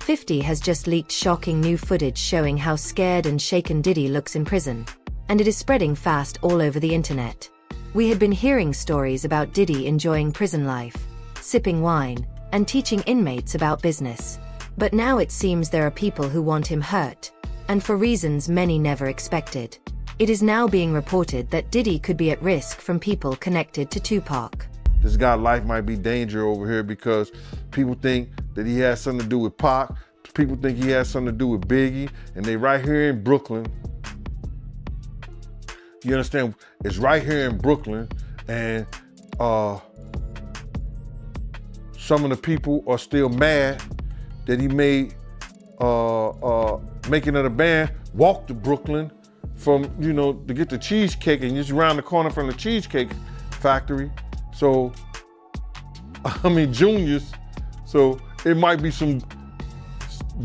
50 has just leaked shocking new footage showing how scared and shaken Diddy looks in prison, and it is spreading fast all over the internet. We had been hearing stories about Diddy enjoying prison life, sipping wine, and teaching inmates about business. But now it seems there are people who want him hurt, and for reasons many never expected. It is now being reported that Diddy could be at risk from people connected to Tupac. This guy's life might be danger over here because people think that he has something to do with Pac. People think he has something to do with Biggie, and they right here in Brooklyn. You understand? It's right here in Brooklyn, and some of the people are still mad that he made Making of the Band walk to Brooklyn from, to get the cheesecake, and just around the corner from the Cheesecake Factory. So, Juniors. So it might be some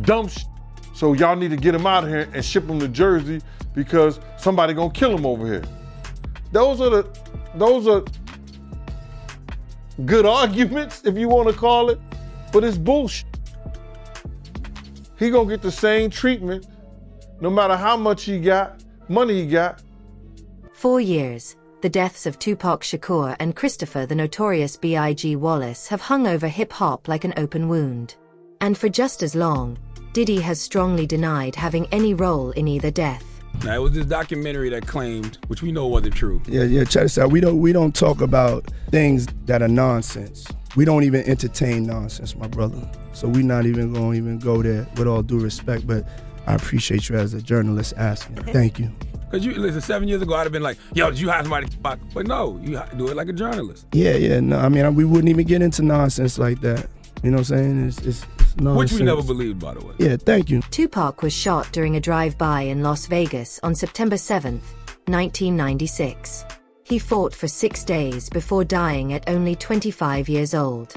dumb shit. So y'all need to get him out of here and ship him to Jersey because somebody gonna kill him over here. Those are good arguments, if you want to call it, but it's bullshit. He gonna get the same treatment no matter how much money he got. 4 years. The deaths of Tupac Shakur and Christopher the Notorious B.I.G. Wallace have hung over hip-hop like an open wound. And for just as long, Diddy has strongly denied having any role in either death. Now, it was this documentary that claimed, which we know wasn't true. Yeah, check this out. We don't talk about things that are nonsense. We don't even entertain nonsense, my brother. So we're not even going to go there, with all due respect, but I appreciate you as a journalist asking. Thank you. Because listen, 7 years ago, I'd have been like, yo, did you hire somebody to Tupac? But no, you do it like a journalist. Yeah, no, I mean, we wouldn't even get into nonsense like that. You know what I'm saying? It's nonsense. Which we never believed, by the way. Yeah, thank you. Tupac was shot during a drive-by in Las Vegas on September 7th, 1996. He fought for 6 days before dying at only 25 years old.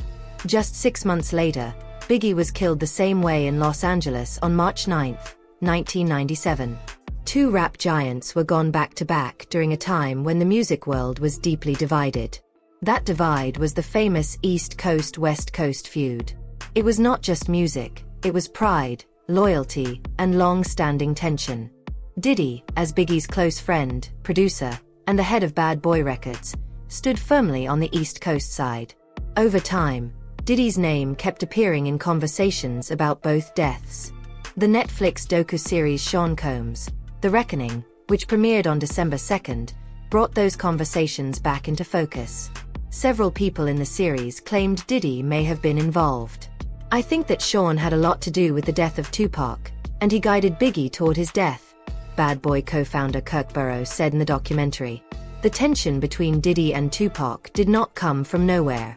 Just 6 months later, Biggie was killed the same way in Los Angeles on March 9th, 1997. Two rap giants were gone back-to-back during a time when the music world was deeply divided. That divide was the famous East Coast-West Coast feud. It was not just music, it was pride, loyalty, and long-standing tension. Diddy, as Biggie's close friend, producer, and the head of Bad Boy Records, stood firmly on the East Coast side. Over time, Diddy's name kept appearing in conversations about both deaths. The Netflix docu-series Sean Combs, The Reckoning, which premiered on December 2nd, brought those conversations back into focus. Several people in the series claimed Diddy may have been involved. I think that Sean had a lot to do with the death of Tupac, and he guided Biggie toward his death, Bad Boy co-founder Kirk Burrows said in the documentary. The tension between Diddy and Tupac did not come from nowhere.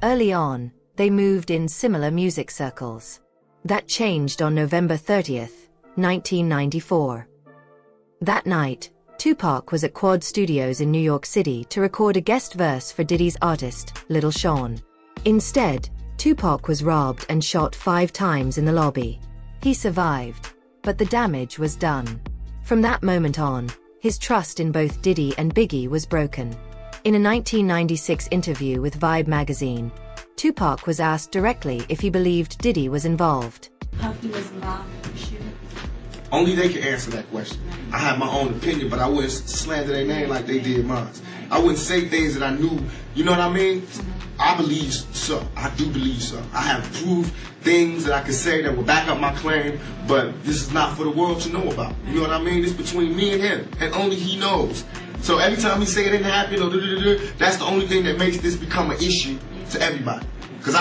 Early on, they moved in similar music circles. That changed on November 30th, 1994. That night, Tupac was at Quad Studios in New York City to record a guest verse for Diddy's artist, Little Sean. Instead, Tupac was robbed and shot 5 times in the lobby. He survived, but the damage was done. From that moment on, his trust in both Diddy and Biggie was broken. In a 1996 interview with Vibe magazine, Tupac was asked directly if he believed Diddy was involved. Puffy was involved in the shooting? Only they can answer that question. I have my own opinion, but I wouldn't slander their name like they did mine. I wouldn't say things that I knew, you know what I mean? I believe so. I do believe so. I have proved things that I can say that will back up my claim, but this is not for the world to know about. You know what I mean? It's between me and him, and only he knows. So every time he say it didn't happen, or that's the only thing that makes this become an issue to everybody. Because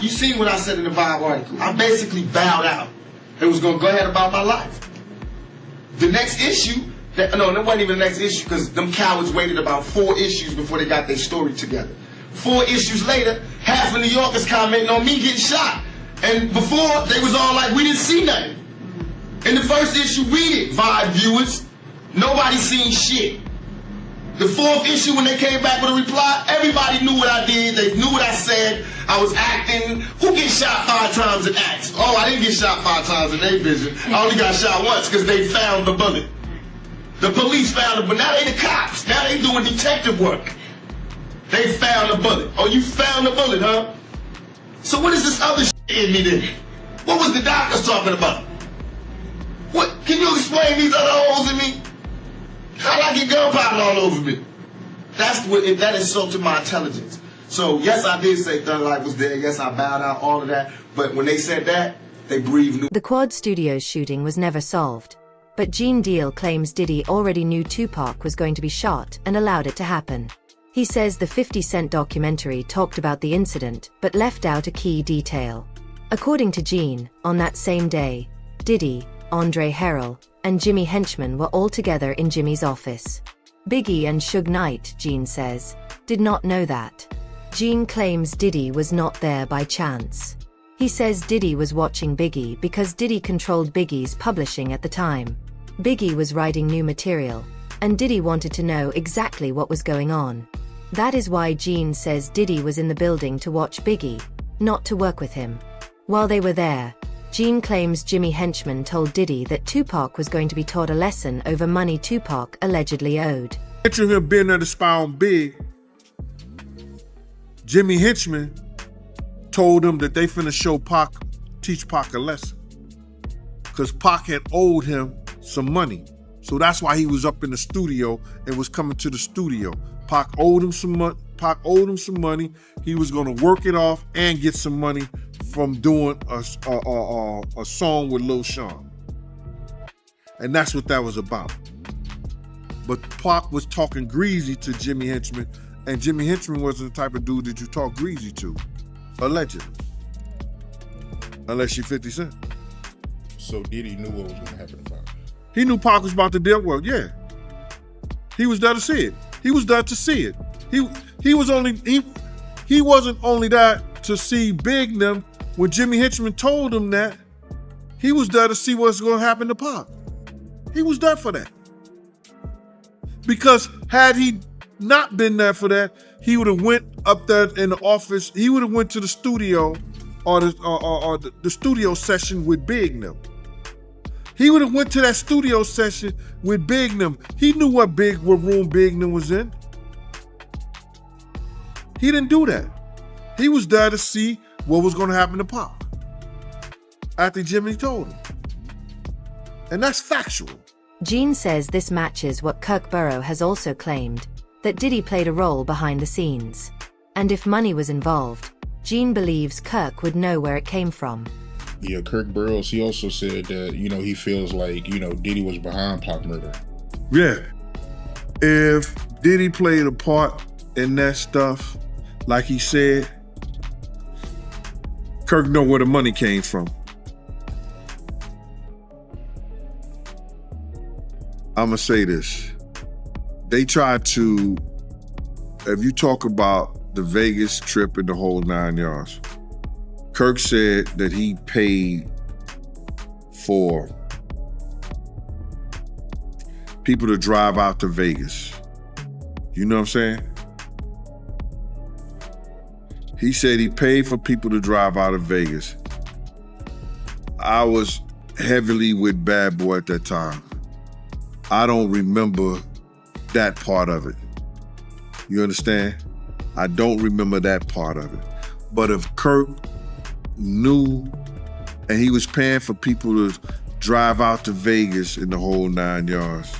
you seen what I said in the Vibe article. I basically bowed out and was going to go ahead about my life. The next issue, that wasn't even the next issue because them cowards waited about 4 issues before they got their story together. 4 issues later, half of New Yorkers commenting on me getting shot. And before, they was all like, we didn't see nothing. In the first issue, read it, Vibe viewers. Nobody seen shit. The 4th issue, when they came back with a reply, everybody knew what I did. They knew what I said. I was acting. Who gets shot 5 times in acts? Oh, I didn't get shot 5 times in their vision. I only got shot once because they found the bullet. The police found it, but now they the cops. Now they doing detective work. They found the bullet. Oh, you found the bullet, huh? So what is this other shit in me then? What was the doctors talking about? What? Can you explain these other holes in me? How'd I get gunpowder all over me? That insulted my intelligence. So yes, I did say Thug Life was there. Yes, I bowed out, all of that. But when they said that, they breathed new. The Quad Studios shooting was never solved, but Gene Deal claims Diddy already knew Tupac was going to be shot and allowed it to happen. He says the 50 Cent documentary talked about the incident but left out a key detail. According to Gene, on that same day, Diddy, Andre Harrell, and Jimmy Henchman were all together in Jimmy's office. Biggie and Suge Knight, Gene says, did not know that. Gene claims Diddy was not there by chance. He says Diddy was watching Biggie because Diddy controlled Biggie's publishing at the time. Biggie was writing new material, and Diddy wanted to know exactly what was going on. That is why Gene says Diddy was in the building to watch Biggie, not to work with him. While they were there, Gene claims Jimmy Henchman told Diddy that Tupac was going to be taught a lesson over money Tupac allegedly owed. Picture him being there to spy on Big. Jimmy Henchman told him that they finna teach Pac a lesson. Because Pac had owed him some money. So that's why he was up in the studio and was coming to the studio. Pac owed him some money. He was gonna work it off and get some money from doing a song with Lil Sean. And that's what that was about. But Pac was talking greasy to Jimmy Henchman, and Jimmy Henchman wasn't the type of dude that you talk greasy to, allegedly. Unless you're 50 Cent. So Diddy knew what was gonna happen to Pac. He knew Pac was about to deal well, yeah. He was there to see it. He was there to see it. He wasn't only there to see Big them. When Jimmy Henchman told him that, he was there to see what's going to happen to Pac. He was there for that. Because had he not been there for that, he would have went up there in the office. He would have went to the studio or the studio session with Big them. He would have went to that studio session with Big them. He knew what room Big them was in. He didn't do that. He was there to see what was going to happen to Pac after Jimmy told him. And that's factual. Gene says this matches what Kirk Burrow has also claimed, that Diddy played a role behind the scenes. And if money was involved, Gene believes Kirk would know where it came from. Yeah, Kirk Burrows, he also said that, he feels like, Diddy was behind Pac murder. Yeah. If Diddy played a part in that stuff, like he said, Kirk know where the money came from. I'm gonna say this. They tried to, if you talk about the Vegas trip and the whole 9 yards, Kirk said that he paid for people to drive out to Vegas. You know what I'm saying? He said he paid for people to drive out of Vegas. I was heavily with Bad Boy at that time. I don't remember that part of it. You understand? I don't remember that part of it. But if Kirk knew and he was paying for people to drive out to Vegas in the whole 9 yards,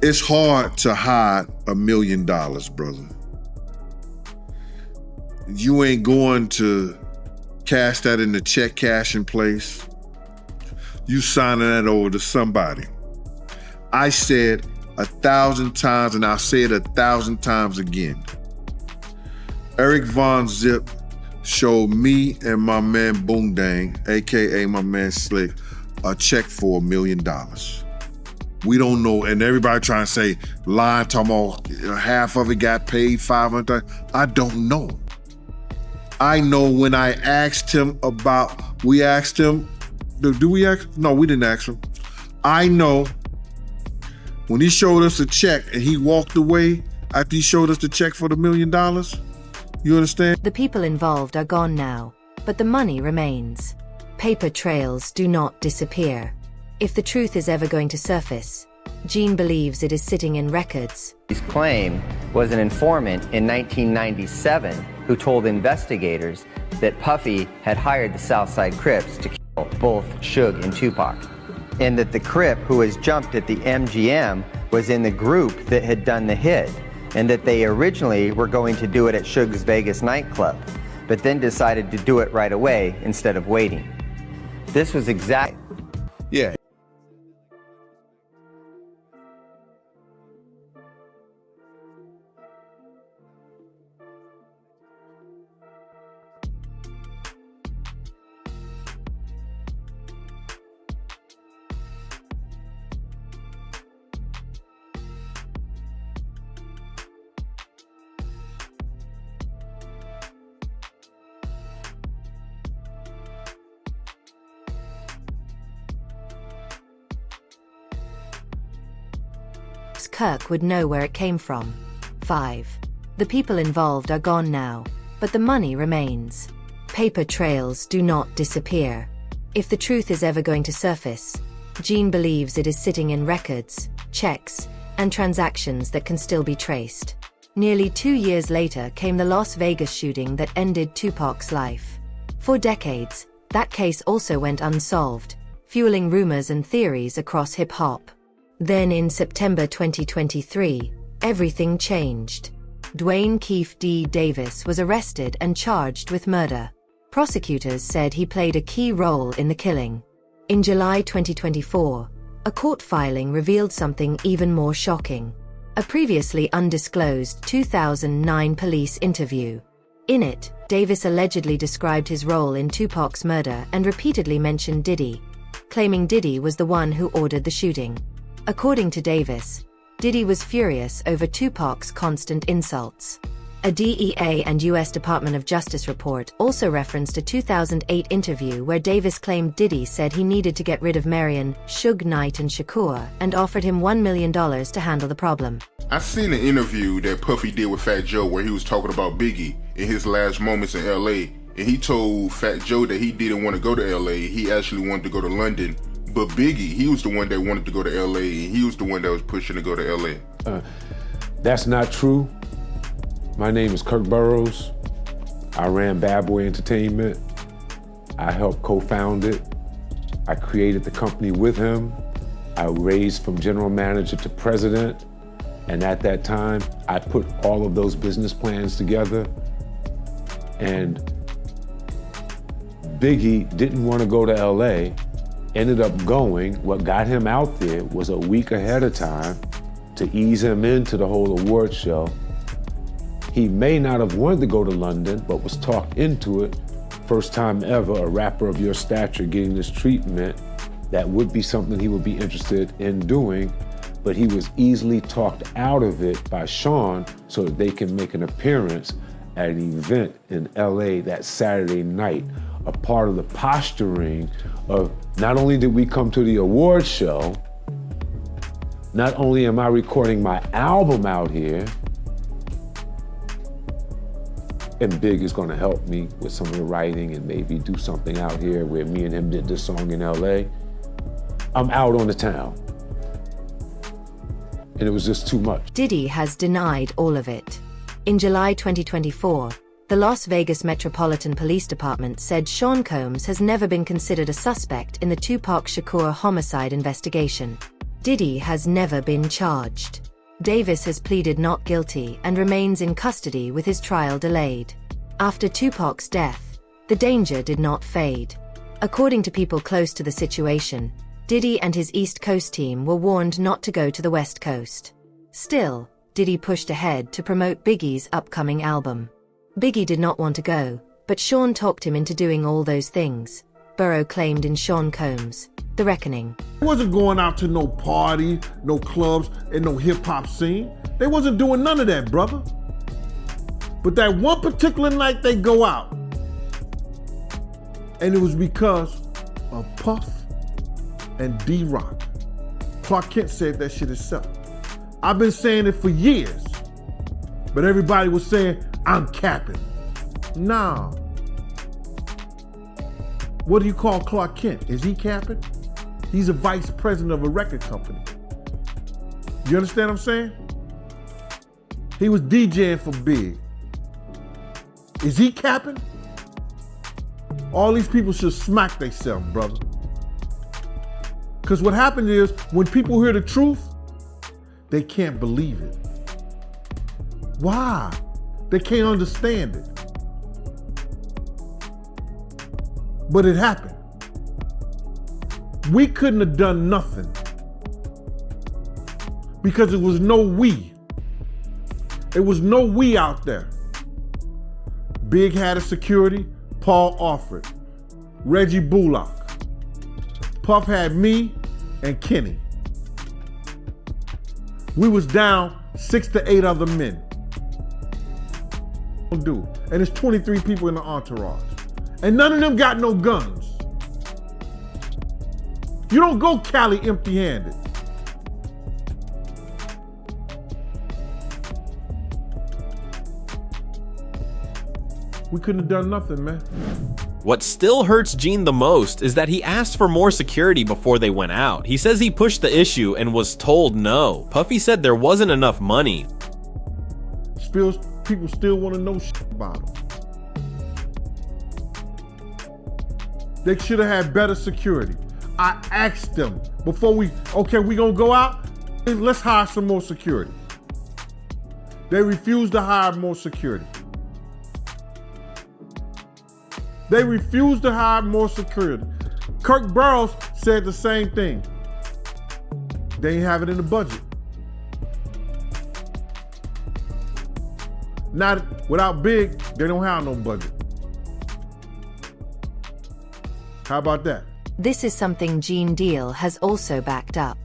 it's hard to hide $1 million, brother. You ain't going to cash that in the check cashing place. You signing that over to somebody. I said 1,000 times, and I'll say it 1,000 times again. Eric Von Zip showed me and my man Boondang, AKA my man Slick, a check for $1 million. We don't know, and everybody trying to say, lying, talking about half of it got paid, 500. I don't know. I know when I asked him about, we asked him, do we ask? No, we didn't ask him. I know when he showed us a check and he walked away after he showed us the check for the $1 million, you understand? The people involved are gone now, but the money remains. Paper trails do not disappear. If the truth is ever going to surface, Gene believes it is sitting in records. His claim was an informant in 1997 who told investigators that Puffy had hired the Southside Crips to kill both Suge and Tupac, and that the Crip who was jumped at the MGM was in the group that had done the hit, and that they originally were going to do it at Suge's Vegas nightclub, but then decided to do it right away instead of waiting. This was exactly... Yeah. Kirk would know where it came from. 5. The people involved are gone now, but the money remains. Paper trails do not disappear. If the truth is ever going to surface, Gene believes it is sitting in records, checks, and transactions that can still be traced. Nearly 2 years later came the Las Vegas shooting that ended Tupac's life. For decades, that case also went unsolved, fueling rumors and theories across hip-hop. Then in September 2023, everything changed. Dwayne Keefe D. Davis was arrested and charged with murder. Prosecutors said he played a key role in the killing. In July 2024, a court filing revealed something even more shocking. A previously undisclosed 2009 police interview. In it, Davis allegedly described his role in Tupac's murder and repeatedly mentioned Diddy, claiming Diddy was the one who ordered the shooting. According to Davis, Diddy was furious over Tupac's constant insults. A DEA and U.S. Department of Justice report also referenced a 2008 interview where Davis claimed Diddy said he needed to get rid of Marion, Suge Knight and Shakur and offered him $1 million to handle the problem. I seen an interview that Puffy did with Fat Joe where he was talking about Biggie in his last moments in LA, and he told Fat Joe that he didn't want to go to LA, he actually wanted to go to London. But Biggie, he was the one that wanted to go to LA, and he was the one that was pushing to go to LA. That's not true. My name is Kirk Burrows. I ran Bad Boy Entertainment. I helped co-found it. I created the company with him. I raised from general manager to president. And at that time, I put all of those business plans together. And Biggie didn't want to go to LA. Ended up going. What got him out there was a week ahead of time to ease him into the whole award show. He may not have wanted to go to London, but was talked into it. First time ever a rapper of your stature getting this treatment, that would be something he would be interested in doing, but he was easily talked out of it by Sean so that they can make an appearance at an event in LA that Saturday night, a part of the posturing of not only did we come to the award show, not only am I recording my album out here, and Big is gonna help me with some of the writing and maybe do something out here where me and him did this song in LA, I'm out on the town. And it was just too much. Diddy has denied all of it. In July 2024, the Las Vegas Metropolitan Police Department said Sean Combs has never been considered a suspect in the Tupac Shakur homicide investigation. Diddy has never been charged. Davis has pleaded not guilty and remains in custody with his trial delayed. After Tupac's death, the danger did not fade. According to people close to the situation, Diddy and his East Coast team were warned not to go to the West Coast. Still, Diddy pushed ahead to promote Biggie's upcoming album. Biggie did not want to go, but Sean talked him into doing all those things, Burrow claimed in Sean Combs' The Reckoning. They wasn't going out to no party, no clubs, and no hip-hop scene. They wasn't doing none of that, brother. But that one particular night they go out, and it was because of Puff and D-Rock. Clark Kent said that shit himself. I've been saying it for years, but everybody was saying, I'm capping. Nah. What do you call Clark Kent? Is he capping? He's a vice president of a record company. You understand what I'm saying? He was DJing for Big. Is he capping? All these people should smack themselves, brother. Because what happens is, when people hear the truth, they can't believe it. Why? They can't understand it. But it happened. We couldn't have done nothing because it was no we. It was no we out there. Big had a security, Paul offered, Reggie Bullock. Puff had me and Kenny. We was down 6 to 8 other men. And it's 23 people in the entourage. And none of them got no guns. You don't go Cali empty-handed. We couldn't have done nothing, man. What still hurts Gene the most is that he asked for more security before they went out. He says he pushed the issue and was told no. Puffy said there wasn't enough money. People still want to know shit about him. They should have had better security. I asked them before we gonna go out, let's hire some more security. They refused to hire more security. They refused to hire more security. Kirk Burrows said the same thing. They ain't have it in the budget. Not without Big, they don't have no budget. How about that? This is something Gene Deal has also backed up.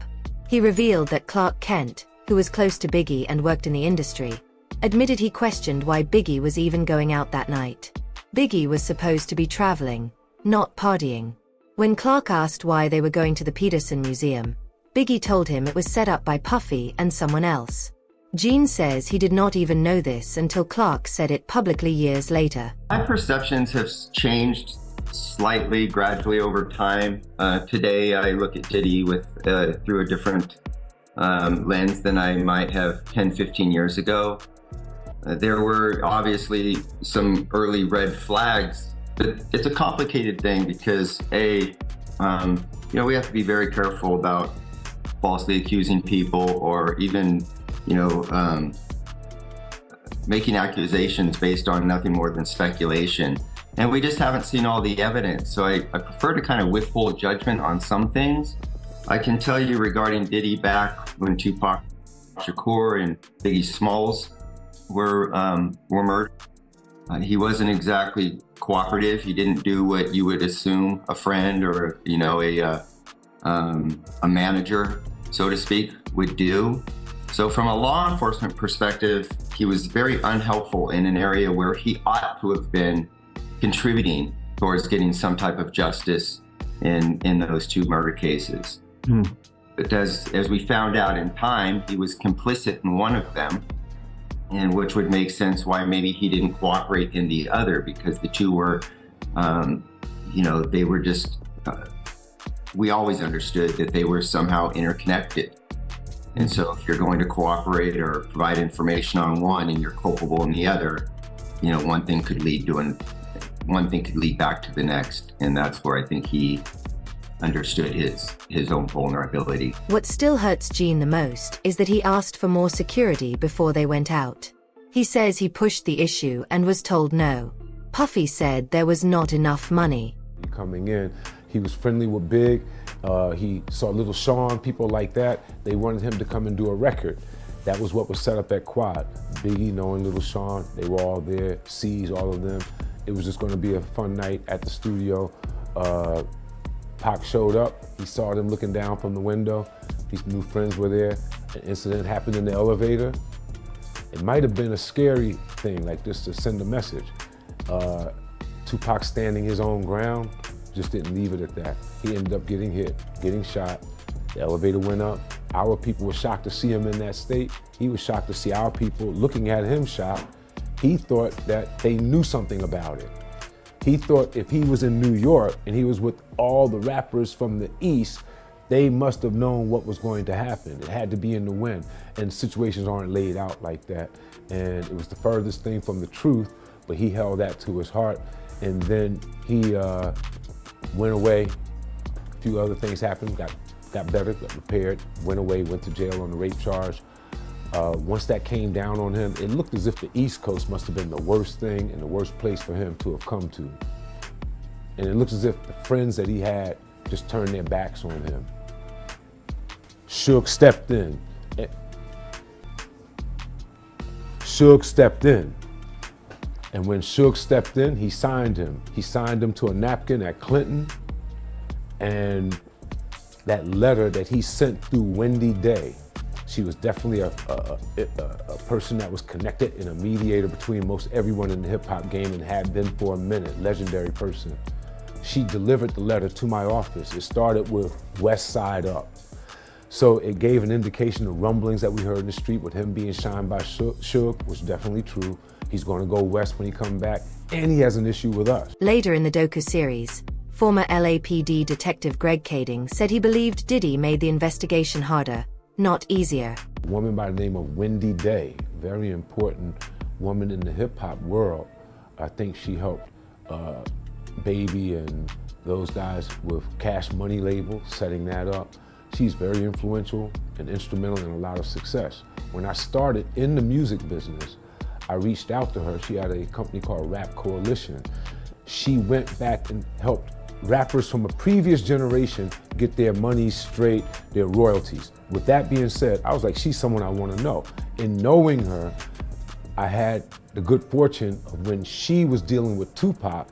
He revealed that Clark Kent, who was close to Biggie and worked in the industry, admitted he questioned why Biggie was even going out that night. Biggie was supposed to be traveling, not partying. When Clark asked why they were going to the Peterson Museum, Biggie told him it was set up by Puffy and someone else. Gene says he did not even know this until Clark said it publicly years later. My perceptions have changed slightly, gradually over time. Today I look at Diddy through a different lens than I might have 10, 15 years ago. There were obviously some early red flags, but it's a complicated thing because we have to be very careful about falsely accusing people or even, making accusations based on nothing more than speculation. And we just haven't seen all the evidence. So I prefer to kind of withhold judgment on some things. I can tell you regarding Diddy back when Tupac Shakur and Biggie Smalls were murdered. He wasn't exactly cooperative. He didn't do what you would assume a friend or a manager, so to speak, would do. So from a law enforcement perspective, he was very unhelpful in an area where he ought to have been contributing towards getting some type of justice in those two murder cases. But as we found out in time, he was complicit in one of them, and which would make sense why maybe he didn't cooperate in the other, because the two were, they were just, we always understood that they were somehow interconnected. And so if you're going to cooperate or provide information on one and you're culpable in the other, one thing could lead back to the next. And that's where I think he understood his own vulnerability. What still hurts Gene the most is that he asked for more security before they went out. He says he pushed the issue and was told no. Puffy said there was not enough money. Coming in, he was friendly with Big. He saw Little Sean, people like that. They wanted him to come and do a record. That was what was set up at Quad. Biggie knowing Little Sean, they were all there, C's, all of them. It was just gonna be a fun night at the studio. Pac showed up, he saw them looking down from the window. These new friends were there. An incident happened in the elevator. It might have been a scary thing, like just to send a message. Tupac standing his own ground, just didn't leave it at that. He ended up getting hit, getting shot. The elevator went up. Our people were shocked to see him in that state. He was shocked to see our people looking at him shot. He thought that they knew something about it. He thought if he was in New York and he was with all the rappers from the East, they must have known what was going to happen. It had to be in the wind, and situations aren't laid out like that. And it was the furthest thing from the truth, but he held that to his heart. And then he went away. A few other things happened, got better, got repaired, went away, went to jail on the rape charge. Once that came down on him, it looked as if the East Coast must have been the worst thing and the worst place for him to have come to. And it looks as if the friends that he had just turned their backs on him. Suge stepped in. And when Suge stepped in, he signed him. He signed him to a napkin at Clinton. And that letter that he sent through Wendy Day, she was definitely a person that was connected and a mediator between most everyone in the hip hop game and had been for a minute, legendary person. She delivered the letter to my office. It started with West Side Up. So it gave an indication of rumblings that we heard in the street with him being shined by Suge was definitely true. He's going to go west when he comes back, and he has an issue with us. Later in the docu-series, former LAPD detective Greg Kading said he believed Diddy made the investigation harder, not easier. A woman by the name of Wendy Day, very important woman in the hip-hop world. I think she helped Baby and those guys with Cash Money label, setting that up. She's very influential and instrumental in a lot of success. When I started in the music business, I reached out to her. She had a company called Rap Coalition. She went back and helped rappers from a previous generation get their money straight, their royalties. With that being said, I was like, she's someone I want to know. In knowing her, I had the good fortune of when she was dealing with Tupac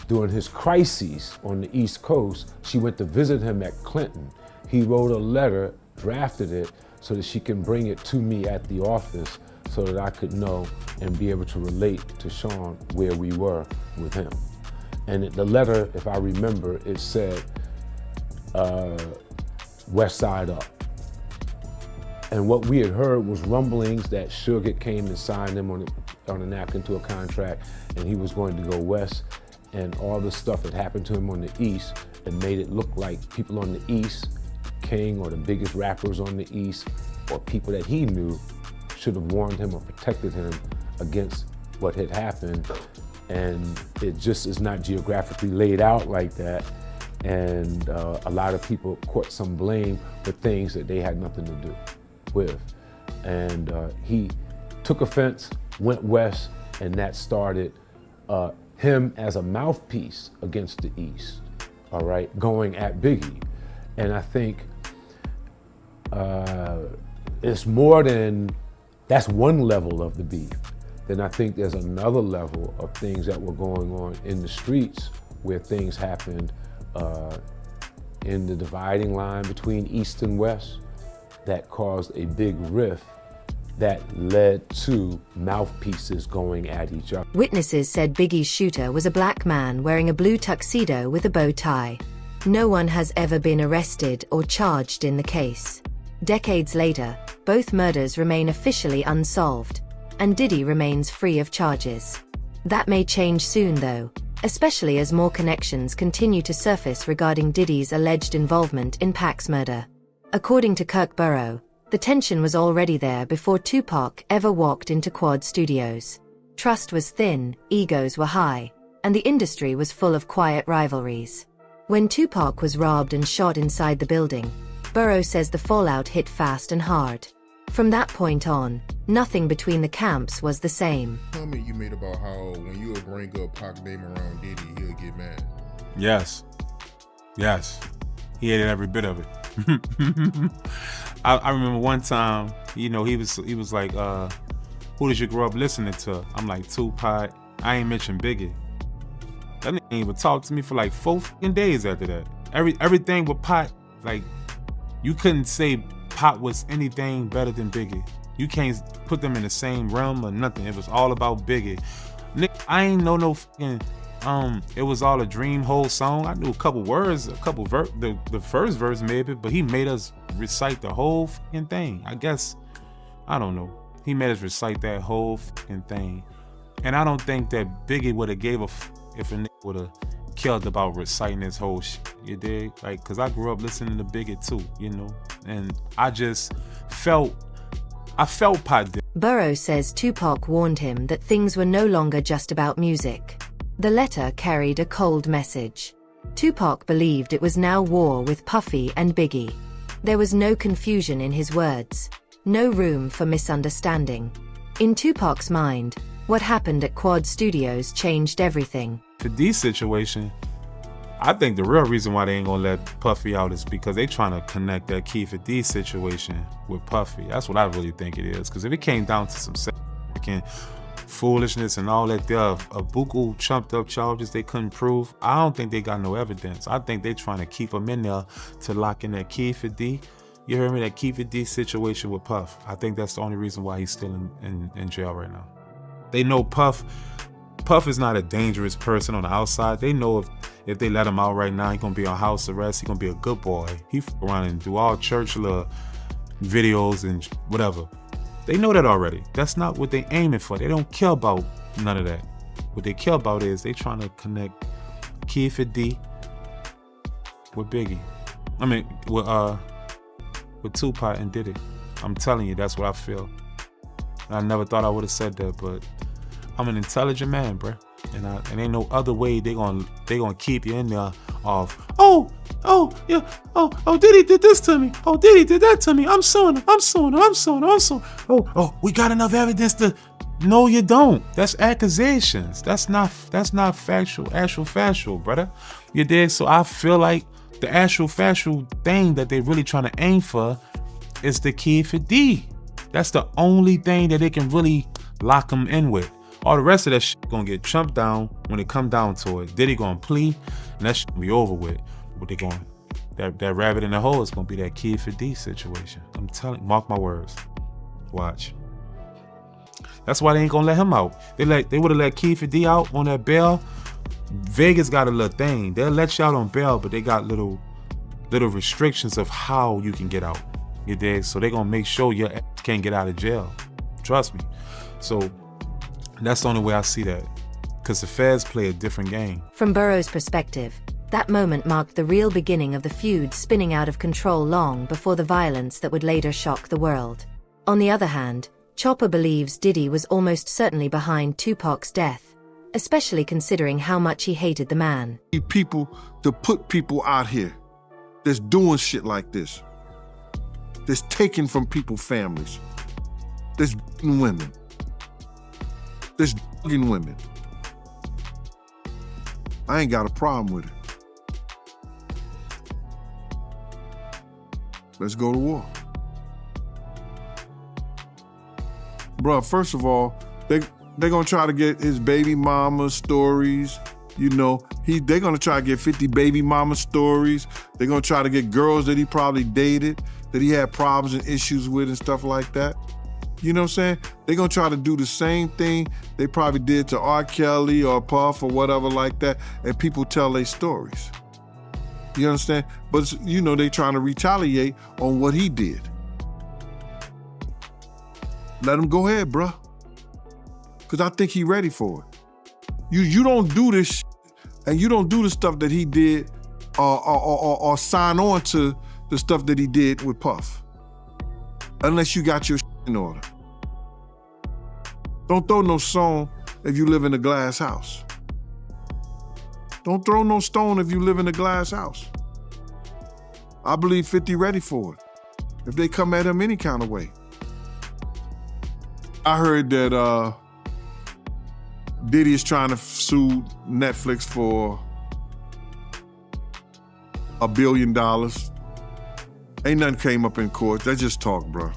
during his crises on the East Coast, she went to visit him at Clinton. He wrote a letter, drafted it, so that she can bring it to me at the office so that I could know and be able to relate to Sean where we were with him. And the letter, if I remember, it said, West Side Up. And what we had heard was rumblings that Suge came and signed him on a napkin to a contract, and he was going to go west, and all the stuff that happened to him on the East and made it look like people on the East, King or the biggest rappers on the East, or people that he knew should have warned him or protected him against what had happened. And it just is not geographically laid out like that. And a lot of people caught some blame for things that they had nothing to do with. And he took offense, went west, and that started him as a mouthpiece against the East, all right, going at Biggie. And I think it's more than, that's one level of the beef. Then I think there's another level of things that were going on in the streets where things happened in the dividing line between East and West that caused a big rift that led to mouthpieces going at each other. Witnesses said Biggie's shooter was a black man wearing a blue tuxedo with a bow tie. No one has ever been arrested or charged in the case. Decades later, both murders remain officially unsolved, and Diddy remains free of charges. That may change soon though, especially as more connections continue to surface regarding Diddy's alleged involvement in Pac's murder. According to Kirk Burrow, the tension was already there before Tupac ever walked into Quad Studios. Trust was thin, egos were high, and the industry was full of quiet rivalries. When Tupac was robbed and shot inside the building, Burrow says the fallout hit fast and hard. From that point on, nothing between the camps was the same. Comment you made about how when you would bring up Pac's name around Diddy, he'll get mad. Yes. He hated every bit of it. I remember one time, he was like, who did you grow up listening to? I'm like, Tupac. I ain't mentioned Biggie. That nigga ain't even talk to me for like 4 days after that. Everything with Pac, like, you couldn't say Pac was anything better than Biggie. You can't put them in the same realm or nothing. It was all about Biggie. Nick, I ain't know no fucking, it was all a dream whole song. I knew a couple words, the first verse maybe, but he made us recite the whole fucking thing. I guess, I don't know. He made us recite that whole fucking thing. And I don't think that Biggie would have gave a if a nigga would have killed about reciting his whole shit, you dig? Like, cause I grew up listening to Biggie too, and I just felt Pac did. Burrow says Tupac warned him that things were no longer just about music. The letter carried a cold message. Tupac believed it was now war with Puffy and Biggie. There was no confusion in his words, no room for misunderstanding. In Tupac's mind, what happened at Quad Studios changed everything. The D situation, I think the real reason why they ain't gonna let Puffy out is because they trying to connect that Keefer D situation with Puffy. That's what I really think it is. Because if it came down to some foolishness and all that, there are a buku chumped up charges they couldn't prove. I don't think they got no evidence. I think they trying to keep him in there to lock in that Keefer D. You hear me? That Keefer D situation with Puff. I think that's the only reason why he's still in jail right now. They know Puff is not a dangerous person on the outside. They know if they let him out right now, he's gonna be on house arrest. He's gonna be a good boy. He f around and do all church little videos and whatever. They know that already. That's not what they aiming for. They don't care about none of that. What they care about is they trying to connect Keefer D with Biggie. I mean, with Tupac and Diddy. I'm telling you, that's what I feel. And I never thought I would have said that, but I'm an intelligent man, bruh. And ain't no other way they gonna keep you in there of, Diddy did this to me. Oh, Diddy did that to me. I'm suing him. Oh, we got enough evidence to. No, you don't. That's accusations. That's not actual factual, brother. You dig? So I feel like the actual factual thing that they really trying to aim for is the key for D. That's the only thing that they can really lock him in with. All the rest of that shit gonna get chumped down when it come down to it. Diddy gonna plea, and that shit gonna be over with. But they gonna that rabbit in the hole is gonna be that kid for D situation. I'm telling you, mark my words. Watch. That's why they ain't gonna let him out. They would have let Kid for D out on that bail. Vegas got a little thing. They'll let you out on bail, but they got little restrictions of how you can get out. You dig? So they gonna make sure your ass can't get out of jail. Trust me. So that's the only way I see that. Because the feds play a different game. From Burroughs' perspective, that moment marked the real beginning of the feud spinning out of control long before the violence that would later shock the world. On the other hand, Chopper believes Diddy was almost certainly behind Tupac's death, especially considering how much he hated the man. People to put people out here that's doing shit like this, that's taking from people's families, that's beating women, that's drugging women. I ain't got a problem with it. Let's go to war. Bruh, first of all, they're gonna try to get his baby mama stories. You know, they're gonna try to get 50 baby mama stories. They're gonna try to get girls that he probably dated, that he had problems and issues with and stuff like that. You know what I'm saying? They're gonna try to do the same thing they probably did to R. Kelly or Puff or whatever like that, and people tell their stories. You understand? But, you know, they trying to retaliate on what he did. Let him go ahead, bruh. Because I think he ready for it. You don't do this shit, and you don't do the stuff that he did or sign on to the stuff that he did with Puff. Unless you got your shit in order. Don't throw no stone if you live in a glass house. Don't throw no stone if you live in a glass house. I believe 50 ready for it. If they come at him any kind of way. I heard that Diddy is trying to sue Netflix for $1 billion. Ain't nothing came up in court. That's just talk, bro.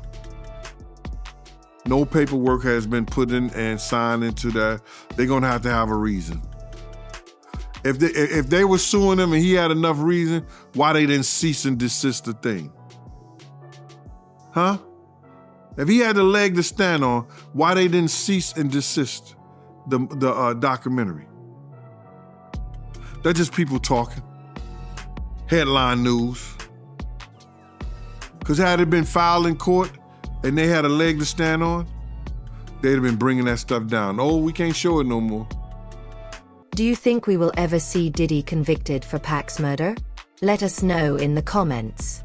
No paperwork has been put in and signed into that. They're gonna have to have a reason. If they were suing him and he had enough reason, why they didn't cease and desist the thing? Huh? If he had a leg to stand on, why they didn't cease and desist the documentary? They're just people talking. Headline news. Because had it been filed in court and they had a leg to stand on, they'd have been bringing that stuff down. Oh, we can't show it no more. Do you think we will ever see Diddy convicted for Pac's murder? Let us know in the comments.